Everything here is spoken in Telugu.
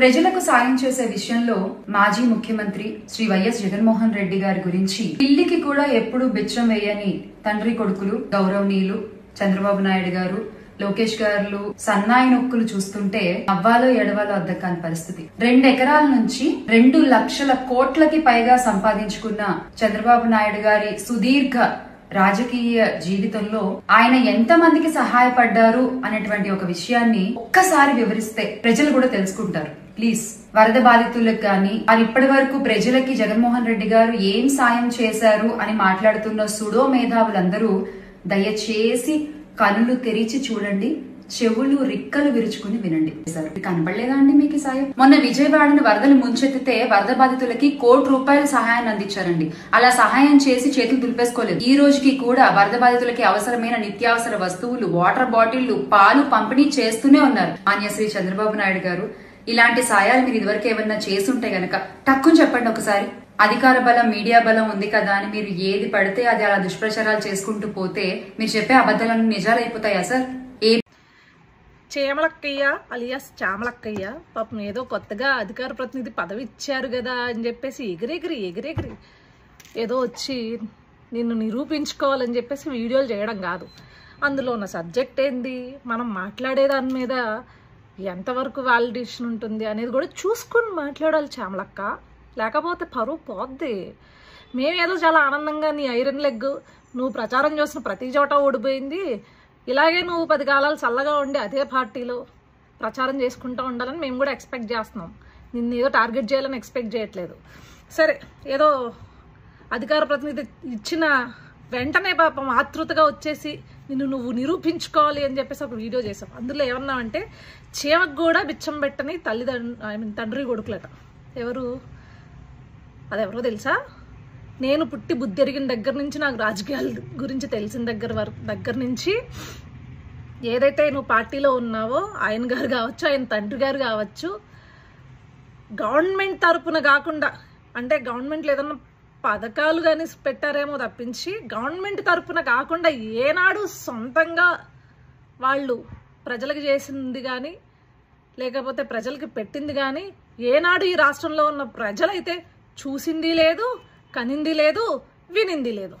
ప్రజలకు సాయం చేసే విషయంలో మాజీ ముఖ్యమంత్రి శ్రీ వైఎస్ జగన్మోహన్ రెడ్డి గారి గురించి పిల్లికి కూడా ఎప్పుడు బిచ్చం వేయని తండ్రి కొడుకులు గౌరవనీయులు చంద్రబాబు నాయుడు గారు లోకేష్ గారు సన్నాయి నొక్కులు చూస్తుంటే అవ్వాలో ఎడవాలో అద్దకాని పరిస్థితి. 2 ఎకరాల నుంచి 2 లక్షల కోట్లకి పైగా సంపాదించుకున్న చంద్రబాబు నాయుడు గారి సుదీర్ఘ రాజకీయ జీవితంలో ఆయన ఎంత మందికి సహాయపడ్డారు అనేటువంటి ఒక విషయాన్ని ఒక్కసారి వివరిస్తే ప్రజలు కూడా తెలుసుకుంటారు. ప్లీజ్, వరద బాధితులకు గాని ఇప్పటి వరకు ప్రజలకి జగన్మోహన్ రెడ్డి గారు ఏం సాయం చేశారు అని మాట్లాడుతున్న సుడో మేధావులందరూ దయచేసి కనులు తెరిచి చూడండి, చెవులు రిక్కలు విరుచుకుని వినండి. కనపడలేదా అండి మీకు సాయం? మొన్న విజయవాడను వరదలు ముంచెత్తితే వరద బాధితులకి ₹1,00,00,000 సహాయాన్ని అందించారండి. అలా సహాయం చేసి చేతులు దులిపేసుకోలేదు. ఈ రోజుకి కూడా వరద బాధితులకి అవసరమైన నిత్యావసర వస్తువులు, వాటర్ బాటిళ్లు, పాలు పంపిణీ చేస్తూనే ఉన్నారు. మాన్యశ్రీ చంద్రబాబు నాయుడు గారు ఇలాంటి సాయాలు మీరు ఇదివరకు ఏమన్నా చేస్తుంటే గనక టక్కుని చెప్పండి ఒకసారి. అధికార బలం, మీడియా బలం ఉంది కదా అని మీరు ఏది పడితే అది అలా దుష్ప్రచారాలు చేసుకుంటూ పోతే మీరు చెప్పే అబద్ధాలను నిజాలైపోతాయా సార్? చేమలక్కయ్య అలియాస్ చామలక్కయ్య పాపం ఏదో కొత్తగా అధికార ప్రతినిధి పదవి ఇచ్చారు కదా అని చెప్పేసి ఎగిరెగిరి ఏదో వచ్చి నిన్ను నిరూపించుకోవాలని చెప్పేసి వీడియోలు చేయడం కాదు. అందులో ఉన్న సబ్జెక్ట్ ఏంది, మనం మాట్లాడే దాని మీద ఎంతవరకు వాలిడేషన్ ఉంటుంది అనేది కూడా చూసుకుని మాట్లాడాలి చామలక్క. లేకపోతే పరువు పోద్ది. మేమేదో చాలా ఆనందంగా నీ ఐరన్ లెగ్ నువ్వు ప్రచారం చేసిన ప్రతి చోట ఓడిపోయింది, ఇలాగే నువ్వు 10 కాలాలు చల్లగా ఉండి అదే పార్టీలో ప్రచారం చేసుకుంటూ ఉండాలని మేము కూడా ఎక్స్పెక్ట్ చేస్తున్నాం. నిన్ను ఏదో టార్గెట్ చేయాలని ఎక్స్పెక్ట్ చేయట్లేదు. సరే, ఏదో అధికార ప్రతినిధి ఇచ్చిన వెంటనే పాపం ఆతృతగా వచ్చేసి నువ్వు నిరూపించుకోవాలి అని చెప్పేసి ఒక వీడియో చేసాం. అందులో ఏమన్నామంటే చీమకు కూడా బిచ్చం పెట్టని తండ్రి కొడుకులట. అదెవరో తెలుసా? నేను పుట్టి బుద్ధి ఎరిగిన దగ్గర నుంచి, నాకు రాజకీయాల గురించి తెలిసిన దగ్గర నుంచి ఏదైతే నువ్వు పార్టీలో ఉన్నావో ఆయన గారు కావచ్చు, ఆయన తండ్రి గారు కావచ్చు, గవర్నమెంట్ తరపున కాకుండా, అంటే గవర్నమెంట్లో ఏదన్నా పథకాలు కానీ పెట్టారేమో తప్పించి గవర్నమెంట్ తరపున కాకుండా ఏనాడు సొంతంగా వాళ్ళు ప్రజలకు చేసింది కానీ లేకపోతే ప్రజలకి పెట్టింది కానీ ఏనాడు ఈ రాష్ట్రంలో ఉన్న ప్రజలైతే చూసింది లేదు, కనింది లేదు, వినింది లేదు.